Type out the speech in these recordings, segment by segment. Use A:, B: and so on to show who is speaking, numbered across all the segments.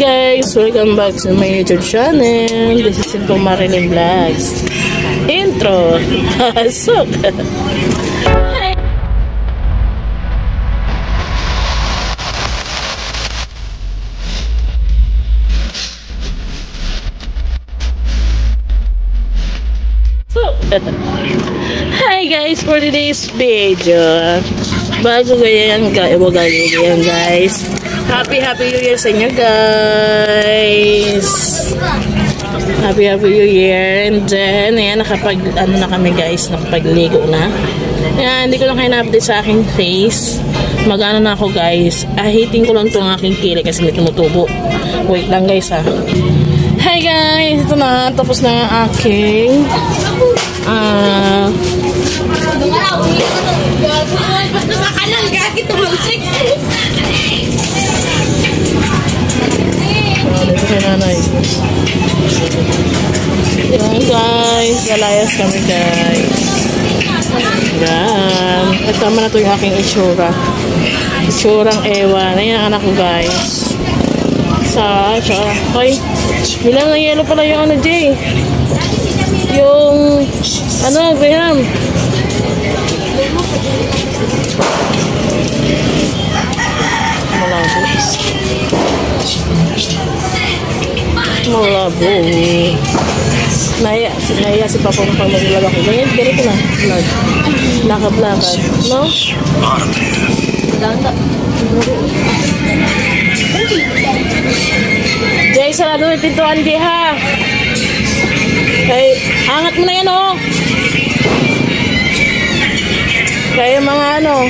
A: Guys, welcome back to my YouTube channel. This is Simple Marilyn Vlogs. Intro. Pasok. Hi guys, for today's video, bago ganyan guys, happy New Year sa inyo guys. Happy New Year. And then ayan, na kami guys, nakapagligo na. Ayan, hindi ko lang kayo na-update sa aking face. Mag-ano na ako guys, ahiting ko lang itong aking kili kasi may tumutubo. Wait lang guys ha. Hi guys, ito na, tapos na ang aking yan guys, lalayas kami guys. Yan, ito naman na ito yung aking itsurang ewan. Ayan ang anak ko guys. Hoy, bilang ng yellow pala yung ano Jay, yung ano Graham. Malabo. Naya si Papa mo pag maglalag ako. Ganito na. Nakablakad. No? Jay, sarado yung pintuan di ha. Okay, angat mo na yan oh. Kaya mga ano.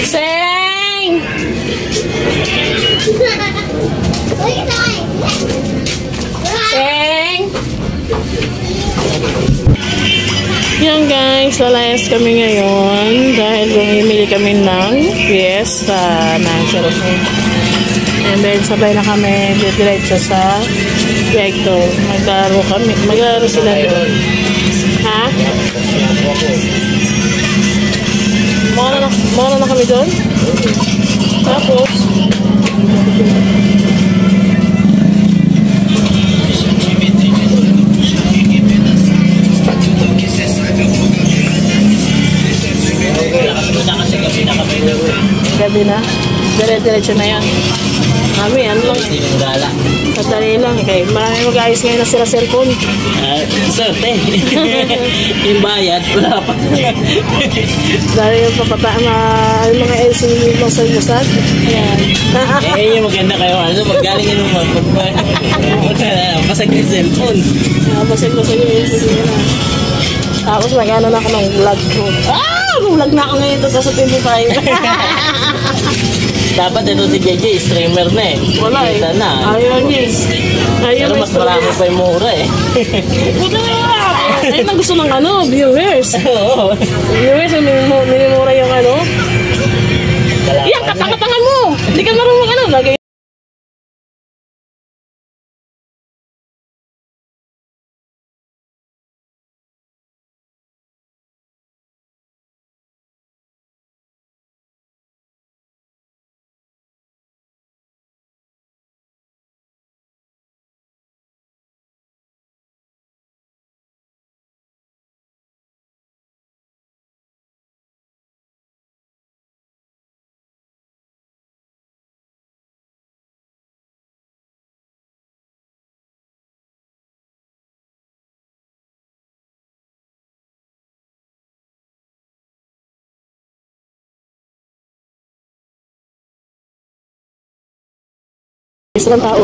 A: Seng! Seng! Yan guys, lalayas kami ngayon dahil bumili kami ng fiesta ng Cherokee. And then sabay na kami diretso sa Yegto. Maglaro sila doon. Ha? Muna na kami doon. Tapos gabi na. Diretso na yan. Kami, ano lang. Sadali lang. Okay. Marami mag-ayos ngayon na sila cellphone.
B: Sorte. Yung bayad, wala pa.
A: Dahil yung yung mga LCD lang sa musad. Ayan.
B: Yung maganda kayo. Ano, magaling yun pasag yung cellphone.
A: Pasag yung LCD na. Tapos mag-ano na ako ng vlog ko. Vlog na ako ngayon ito sa 25.
B: Dapat ito si JJ, streamer na eh.
A: Wala eh. Ayaw niya eh.
B: Pero mas marami pa yung mura eh.
A: Ayun ang gusto ng viewers. Viewers, minimura yung Yan, katangan mo. Hindi ka marunong lagay. Isang tao.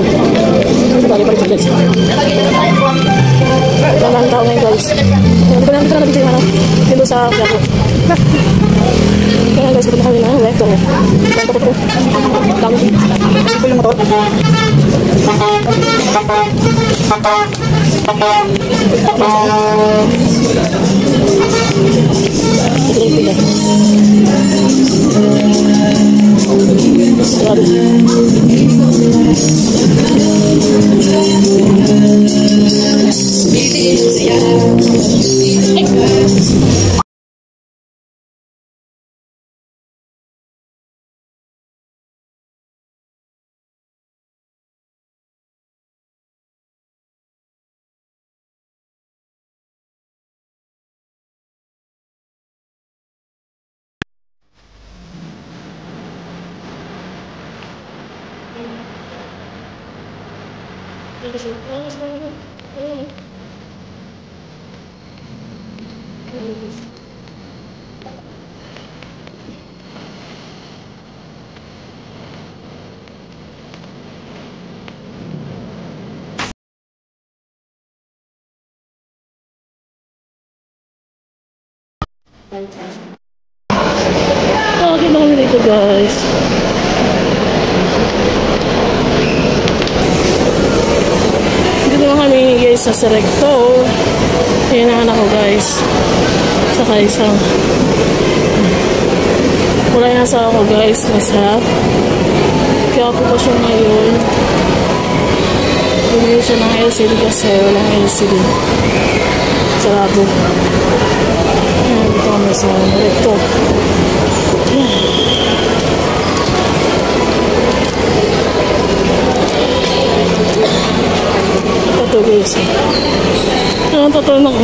A: Bali pa rin guys. Isang tao ngayon guys. Hindi ko lang nabisay dito sa plato. Kaya guys, punta kami na recto. Dami. Kasi po yung motor. Ito yung pila. Okay na kami dito guys. Dito naman kami guys sa Serecto. Yan ang anak ko guys. Saka isang wala yung asawa ko guys. Nasa kaya ako pa siya ngayon. Bumili siya ng LCD kasi walang LCD. Sarado. Ayan, dito kami sa Serecto. Ito guys. Ang totoo na ko.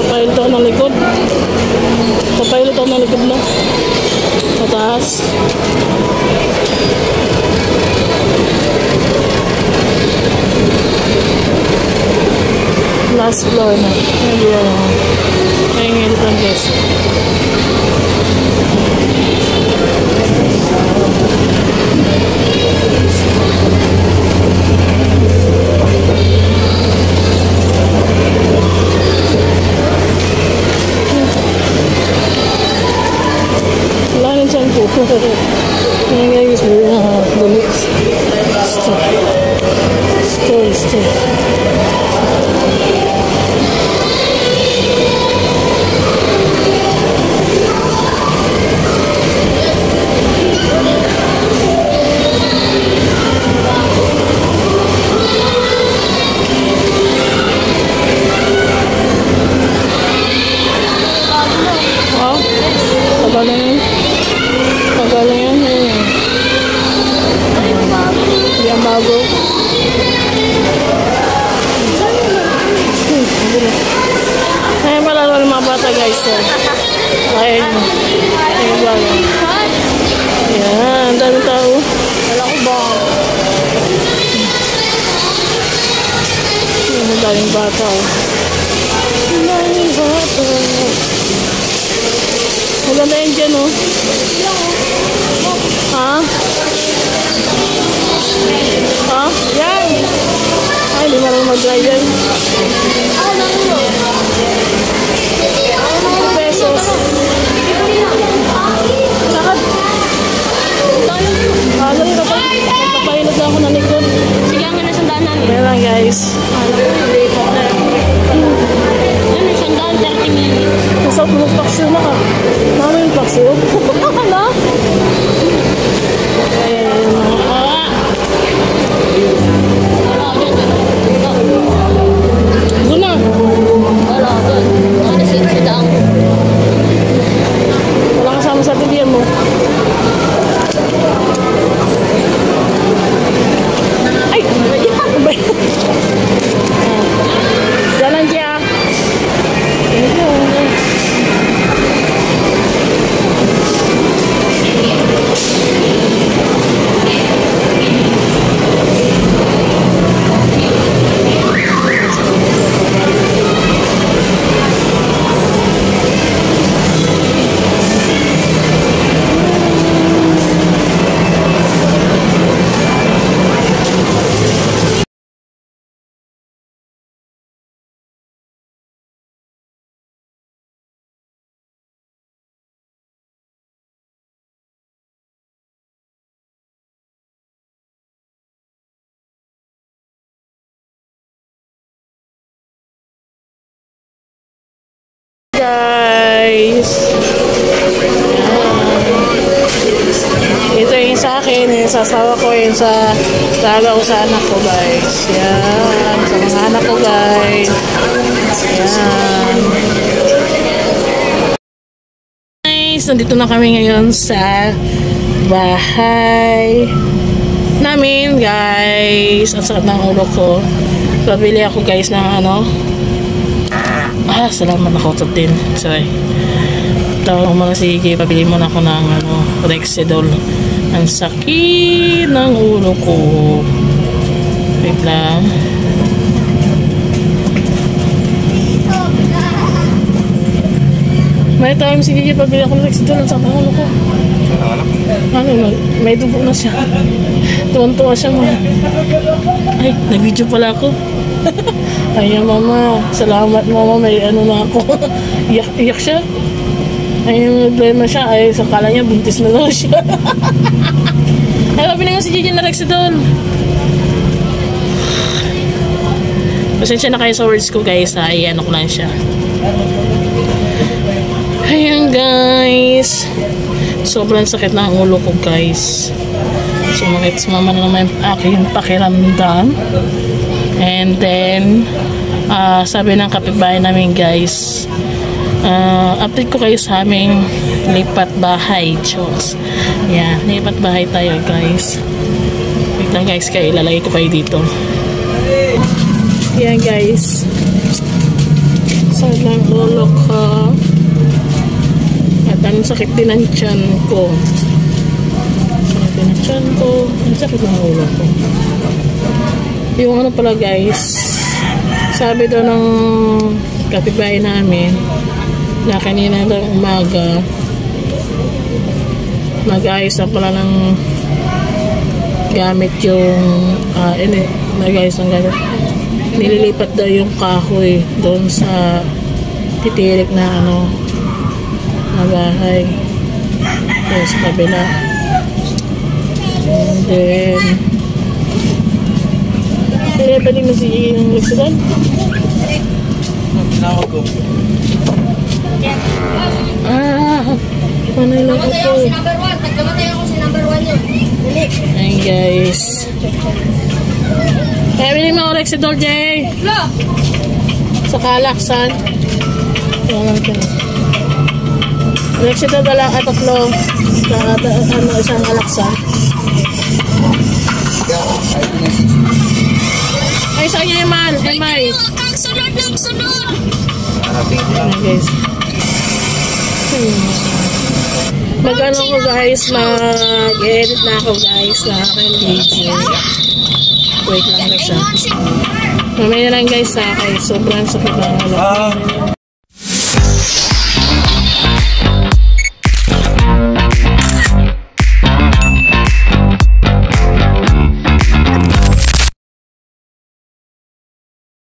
A: Papayot ako ng likod. Papayot ako ng likod na. Mataas. Last floor na. Ayan. Ngayon lang guys. Wala rin dyan po. Ngayon guys, damit. Store. Ayan pala ng mga bata guys. Ayan. Ayan bago. Ayan. Dami tao. Wala ko ba? Ayan. Daming bata. Daming bata. Maganda yan dyan oh. Ha? Ha? Yan. Ay, di marunong mag-drive yan. Ako na rin yun. 2 pesos. Lakad. Alam ko pa. Magpapahilot na ako ng likod.
C: Sige, ang ganda sandaan namin.
A: Ayan lang guys.
C: Ano, sandaan, 30 minutes.
A: Nasa paksiw na ka. Mami yung paksiw. Ano? Ayan. Guna.
C: Wala, doon. Ano, sidang.
A: Wala kasama sa tibiyan mo. Ay! Abay! Jalan siya. Guys, ito yung sa akin, yung sasawa ko, yung sa talaga ko sa anak ko guys. Yan, sa mga anak ko guys. Yan. Guys, nandito na kami ngayon sa bahay namin guys. Ang sakit ng ulo ko. Pabili ako guys ng ano. Salamat, nakautot din. Sorry. Tawag ko muna si Gigi, pabili muna ako ng Rexidol. Ang sakit ng ulo ko. Wait lang. May time si Gigi, pabili ako ng Rexidol. Ang sakit ng ulo ko. May dugo na siya. Tuwan-tuwa siya mo. Ay, nag-video pala ako. Ayan mama, salamat mama, may na ako. Iyak siya. Ay, yung problema siya, ay sakala niya, buntis na daw siya. Ay, pabili nga si Gigi na Rexidol. Pasensya na kayo sa words ko guys, ay ano ko lang siya. Ayan guys. Sobrang sakit ng ulo ko guys. Sumakit sa mama na naman aking pakiramdam. And then sabi ng kapitbahay namin guys, update ko kayo sa aming lipat bahay. Diyos. Yeah, lipat bahay tayo guys. Wait lang guys, kaya ilalagay ko kayo dito. Yan guys, sakit ng ulo ko. At ang sakit din ng tiyan ko. Sakit din ng tiyan ko. Ang sakit ng ulo ko. Yung ano pala guys, sabi daw ng kapitbahay namin na kanina daw umaga mag-ayos na pala ng gamit yung mag-ayos ng gamit, nililipat daw yung kahoy doon sa titirik na na bahay doon sa kabila. And then pwede mo si yung Rexidol?
B: Tinawag ko.
A: Panay lang ako.
C: Nagkamatay ako si number 1 yun.
A: Ayan guys. Kaya bilhin mo ako Rexidol, Jay. Sa kalaksan. Walang ito. Rexidol dala at tatlo. Isang kalaksan. Ay, sa kanya naman. Emay.
C: Sunod.
A: Ayan guys. Mag-ano ko guys, mag-edit na ako guys na aking video. Wait lang na siya. Mamaya lang guys sa akin. Sobrang sakit lang.